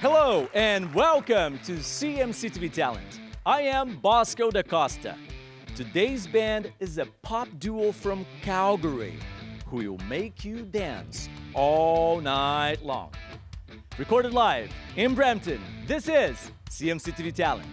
Hello and welcome to CMCTV Talent. I am Bosco da Costa. Today's band is a pop duo from Calgary who will make you dance all night long. Recorded live in Brampton, this is CMCTV Talent.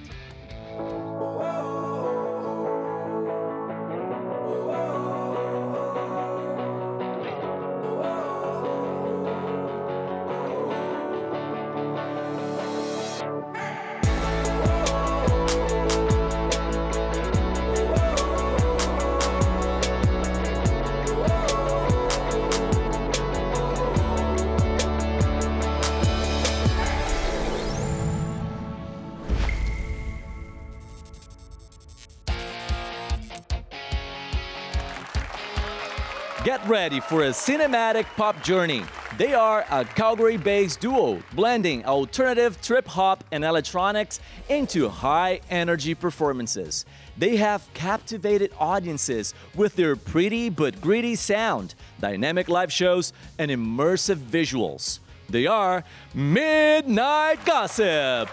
Get ready for a cinematic pop journey. They are a Calgary-based duo, blending alternative trip-hop and electronics into high-energy performances. They have captivated audiences with their pretty but gritty sound, dynamic live shows, and immersive visuals. They are Midnite Gossip.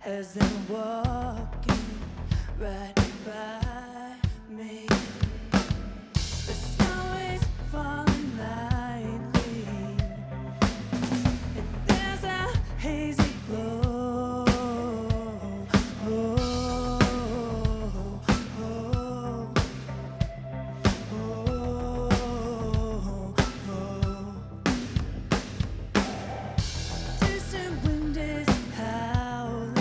As they're walking right by me, the snow is falling lightly, and there's a hazy glow. Oh, oh, oh, oh, oh. Distant wind is howling.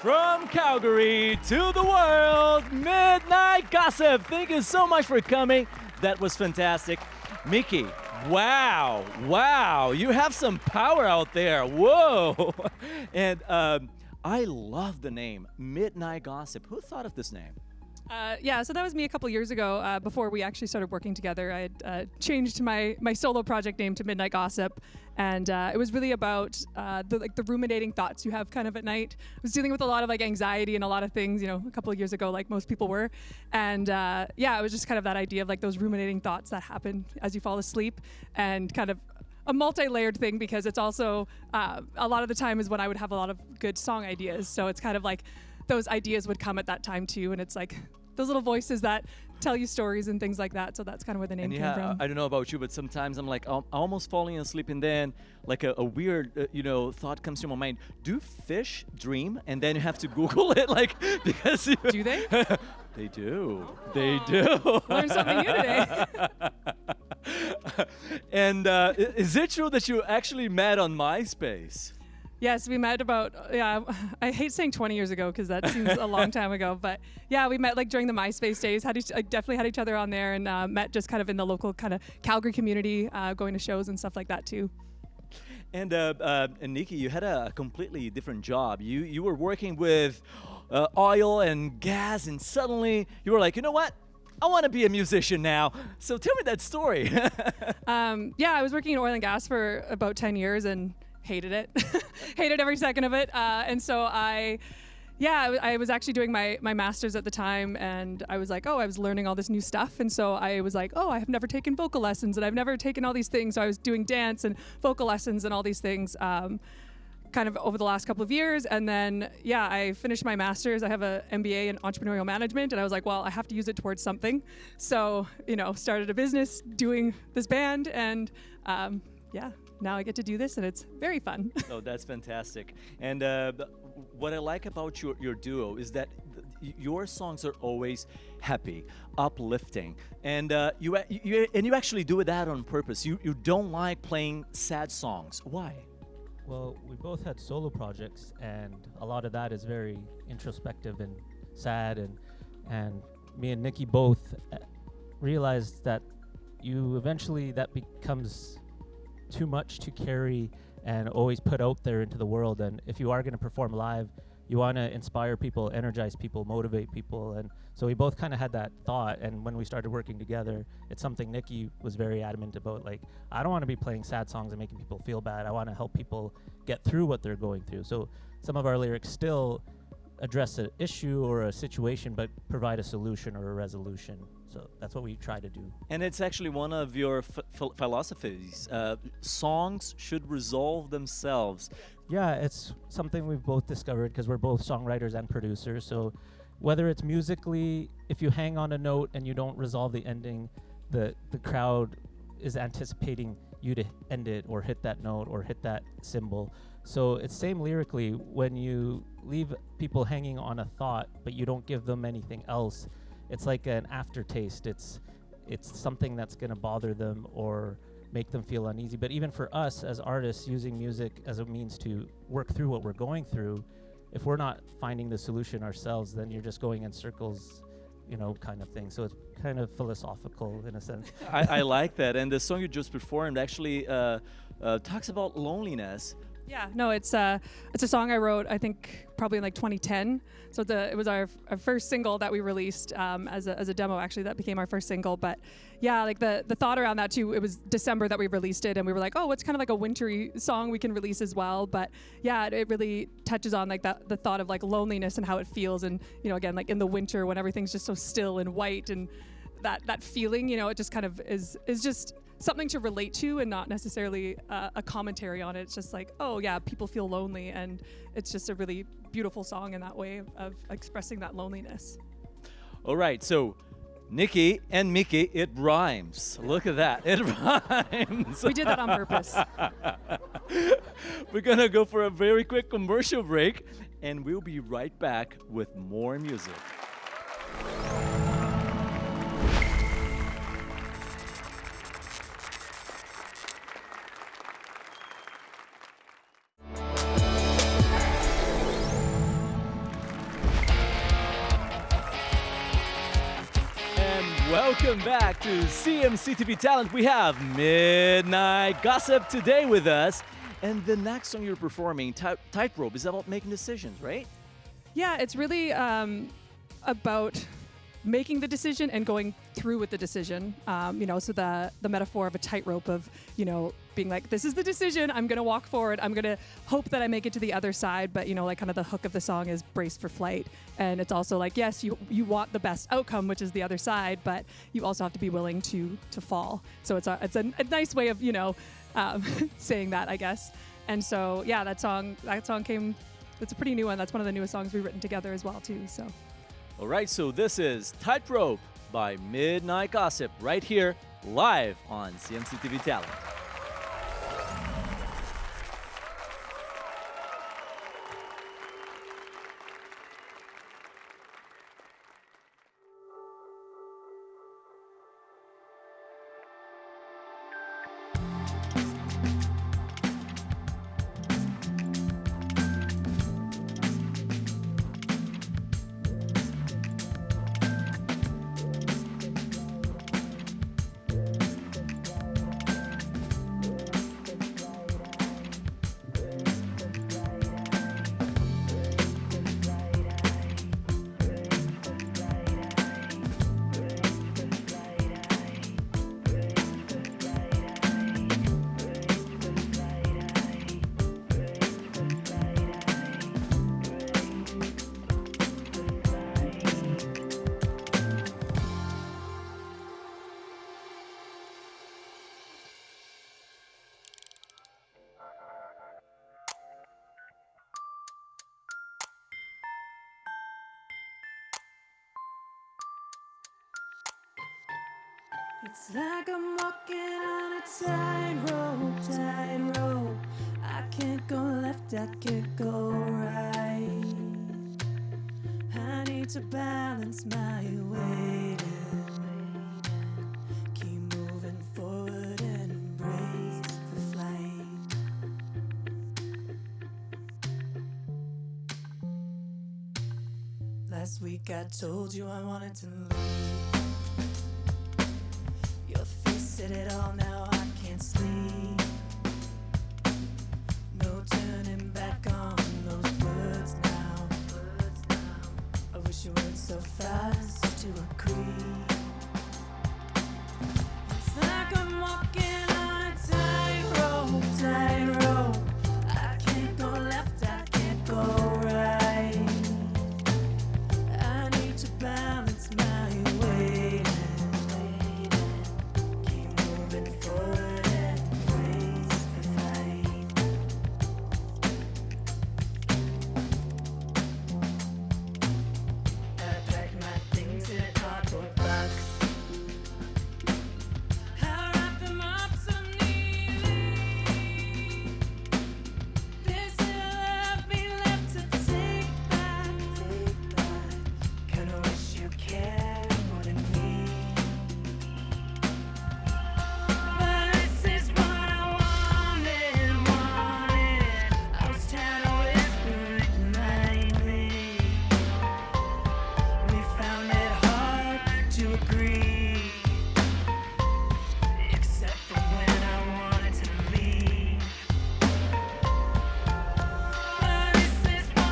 From Calgary to the world, Midnight Gossip. Thank you so much for coming. That was fantastic. Mickey, wow, you have some power out there. Whoa. And I love the name, Midnight Gossip. Who thought of this name? Yeah, so that was me a couple years ago. Before we actually started working together, I had changed my solo project name to Midnight Gossip, and it was really about the ruminating thoughts you have kind of at night. I was dealing with a lot of anxiety and a lot of things, a couple of years ago, like most people were, and it was just kind of that idea of those ruminating thoughts that happen as you fall asleep, and kind of a multi-layered thing, because it's also a lot of the time is when I would have a lot of good song ideas. So it's kind of like those ideas would come at that time too, and it's like those little voices that tell you stories and things like that. So that's kind of where the name came from. I don't know about you, but sometimes I'm like almost falling asleep, and then like a weird thought comes to my mind. Do fish dream? And then you have to Google it, because Do they? They do. They do. Learned something new today. And is it true that you actually met on MySpace? Yes, we met about, I hate saying 20 years ago because that seems a long time ago. But yeah, we met during the MySpace days, definitely had each other on there, and met just kind of in the local kind of Calgary community, going to shows and stuff like that too. And Nikki, you had a completely different job. You were working with oil and gas, and suddenly you were like, you know what? I want to be a musician now. So tell me that story. I was working in oil and gas for about 10 years and hated it. Hated every second of it. And so I was actually doing my master's at the time, and I was like, I was learning all this new stuff. And so I was like, I have never taken vocal lessons, and I've never taken all these things. So I was doing dance and vocal lessons and all these things kind of over the last couple of years. And then, I finished my master's. I have an MBA in entrepreneurial management, and I was like, well, I have to use it towards something. So, started a business doing this band, and now I get to do this, and it's very fun. Oh, that's fantastic. And what I like about your duo is that your songs are always happy, uplifting, and you actually do that on purpose. You don't like playing sad songs. Why? Well, we both had solo projects, and a lot of that is very introspective and sad, and me and Nikki both realized that that becomes too much to carry and always put out there into the world. And if you are going to perform live, you want to inspire people, energize people, motivate people. And so we both kind of had that thought. And when we started working together, it's something Nikki was very adamant about. Like, I don't want to be playing sad songs and making people feel bad. I want to help people get through what they're going through. So some of our lyrics still address an issue or a situation, but provide a solution or a resolution. So that's what we try to do. And it's actually one of your philosophies. Songs should resolve themselves. Yeah, it's something we've both discovered because we're both songwriters and producers. So whether it's musically, if you hang on a note and you don't resolve the ending, the crowd is anticipating you to end it or hit that note or hit that symbol. So it's same lyrically, when you leave people hanging on a thought but you don't give them anything else, it's like an aftertaste. It's something that's going to bother them or make them feel uneasy. But even for us as artists, using music as a means to work through what we're going through, if we're not finding the solution ourselves, then you're just going in circles, kind of thing. So it's kind of philosophical in a sense. I like that. And the song you just performed actually talks about loneliness. Yeah, no, it's a song I wrote, I think, probably in 2010. So it was our first single that we released as a demo, actually, that became our first single. But yeah, the thought around that too, it was December that we released it, and we were like, what's kind of like a wintry song we can release as well. But yeah, it really touches on the thought of loneliness and how it feels. And, again, in the winter when everything's just so still and white, and that feeling, it just kind of is just something to relate to, and not necessarily a commentary on it. It's just people feel lonely, and it's just a really beautiful song in that way of expressing that loneliness. All right, so Nikki and Mickey, it rhymes. Look at that, it rhymes. We did that on purpose. We're gonna go for a very quick commercial break, and we'll be right back with more music. Welcome back to CMCTV Talent. We have Midnite Gossip today with us. And the next song you're performing, Tightrope, is about making decisions, right? Yeah, it's really about making the decision and going through with the decision. So the metaphor of a tightrope of, being like, this is the decision, I'm gonna walk forward, I'm gonna hope that I make it to the other side, but kind of the hook of the song is brace for flight. And it's also like, yes, you want the best outcome, which is the other side, but you also have to be willing to fall. So it's a nice way of, saying that, I guess. And so, yeah, that song came, it's a pretty new one. That's one of the newest songs we've written together as well, too, so. All right, so this is Tightrope by Midnite Gossip right here, live on CMCTV Talent. It's like I'm walking on a tightrope. I can't go left, I can't go right. I need to balance my weight and keep moving forward and brace for flight. Last week I told you I wanted to leave. Your face said it all, now I can't sleep. No turning back on those words now. I wish you weren't so fast to agree. It's like I'm walking on a tightrope. I can't go left, I can't go right. I need to balance my weight and keep moving forward and brace for flight. I packed my things in a cardboard box. I wrapped them up so neatly. There's still love me left to take back. Kinda wish you cared more than me. But this is what I wanted. I was tired of whispering nightly. We found it hard to agree, except for when I wanted to leave. But this is what I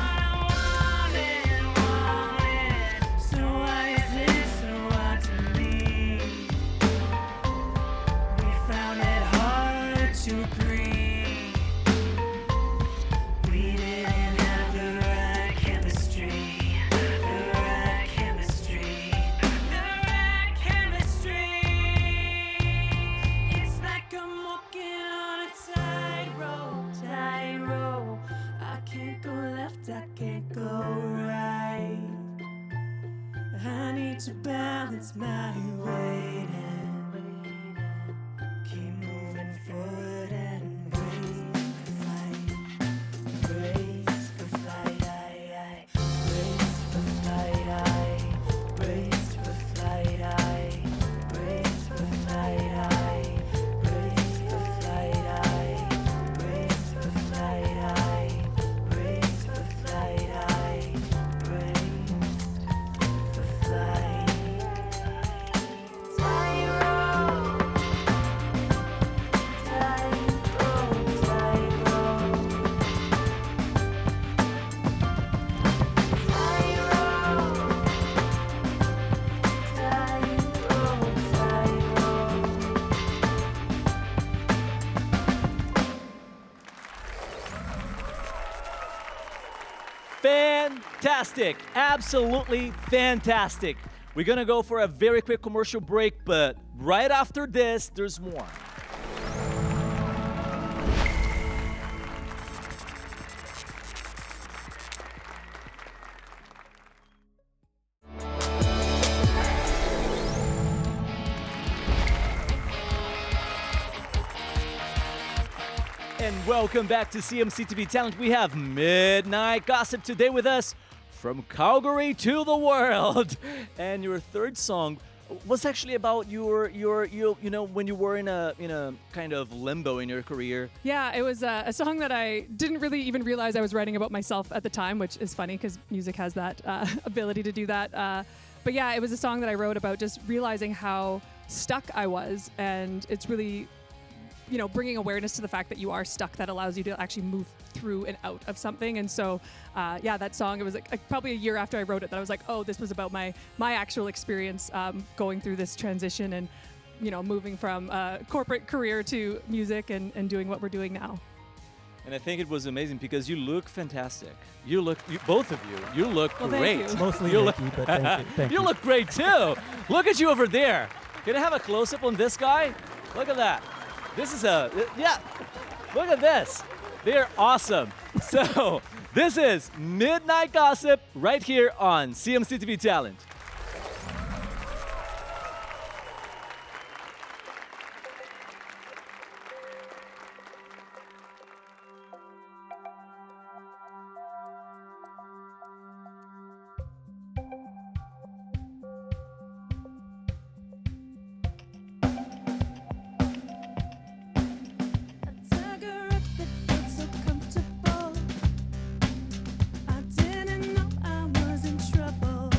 wanted. So why is it so hard to leave? We found it hard to agree. We didn't have the right chemistry. It's like I'm walking on a tightrope. I can't go left, I can't go right. I need to balance my weight and keep moving forward and brace for flight. Brace for flight, brace for flight, brace for flight, brace for flight, brace for flight, brace for flight, brace for flight, brace for flight. Fantastic, absolutely fantastic. We're gonna go for a very quick commercial break, but right after this, there's more. And welcome back to CMCTV Talent. We have Midnite Gossip today with us from Calgary to the world. And your third song was actually about you know, when you were in a kind of limbo in your career. Yeah, it was a song that I didn't really even realize I was writing about myself at the time, which is funny because music has that ability to do that. But yeah, it was a song that I wrote about just realizing how stuck I was, and it's really, you know, bringing awareness to the fact that you are stuck that allows you to actually move through and out of something. And so, yeah, that song, it was like probably a year after I wrote it that I was like, oh, this was about my actual experience going through this transition and, you know, moving from corporate career to music and doing what we're doing now. And I think it was amazing because you look fantastic. Both of you look Well, great. thank you. Mostly You Nikki, but thank you. Thank You look great too. Look at you over there. Can I have a close-up on this guy? Look at that. This is yeah, look at this. They're awesome. So this is Midnite Gossip right here on CMCTV Talent. A cigarette that felt so comfortable. I didn't know I was in trouble.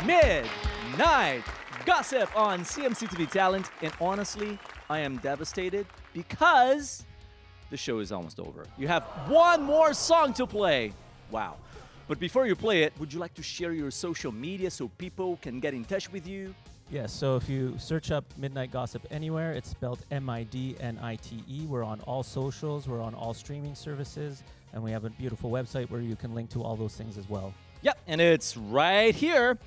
Midnite Gossip on CMCTV Talent. And honestly, I am devastated because the show is almost over. You have one more song to play. Wow. But before you play it, would you like to share your social media so people can get in touch with you? Yes, so if you search up Midnite Gossip anywhere, it's spelled MIDNITE. We're on all socials, we're on all streaming services, and we have a beautiful website where you can link to all those things as well. Yep, and it's right here.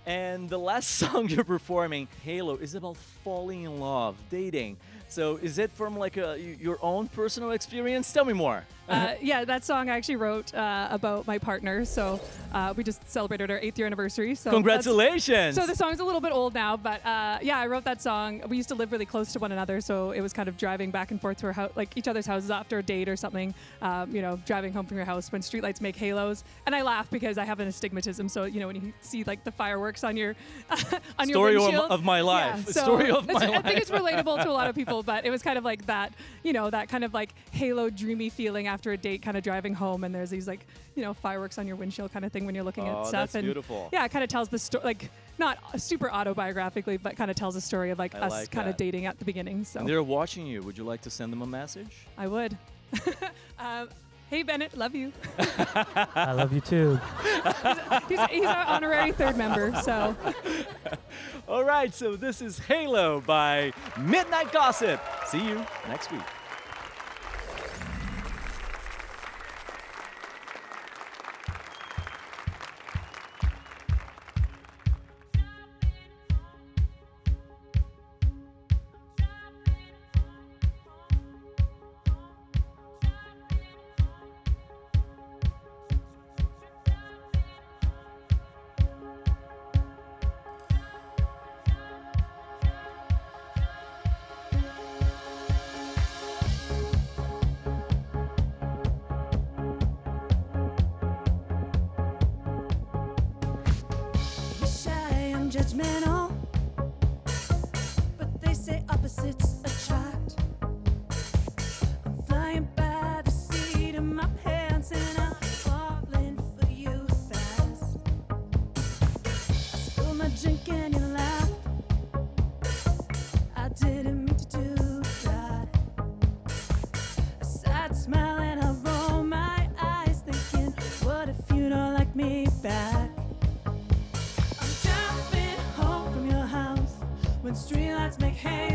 And the last song you're performing, Halo, is about falling in love, dating. So is it from like your own personal experience? Tell me more. Yeah, that song I actually wrote about my partner. So we just celebrated our 8th year anniversary. So Congratulations! So the song's a little bit old now, but yeah, I wrote that song. We used to live really close to one another, so it was kind of driving back and forth to our house, like each other's houses after a date or something. You know, driving home from your house when streetlights make halos. And I laugh because I have an astigmatism. So you know, when you see like the fireworks on your on your Story windshield, of my life. Yeah, so Story of my life. I think it's relatable to a lot of people, but it was kind of like that, you know, that kind of like halo dreamy feeling after a date, kind of driving home, and there's these like, you know, fireworks on your windshield kind of thing when you're looking at stuff. That's and beautiful. Yeah, it kind of tells the story, like not super autobiographically, but kind of tells a story of like I us like kind of that. dating at the beginning. So And they're watching you. Would you like to send them a message? I would. Hey Bennett, love you. I love you too. He's our honorary 3rd member, so. All right, so this is Halo by Midnite Gossip. See you next week. Wish I am judgmental, but they say opposites attract. I'm flying by the seat of my pants and I'm falling for you fast. I spilled my drink and you laughed. I didn't mean to do that. I sat smile and I roll my eyes thinking, what if you don't like me back? I'm driving home from your house when streetlights make hay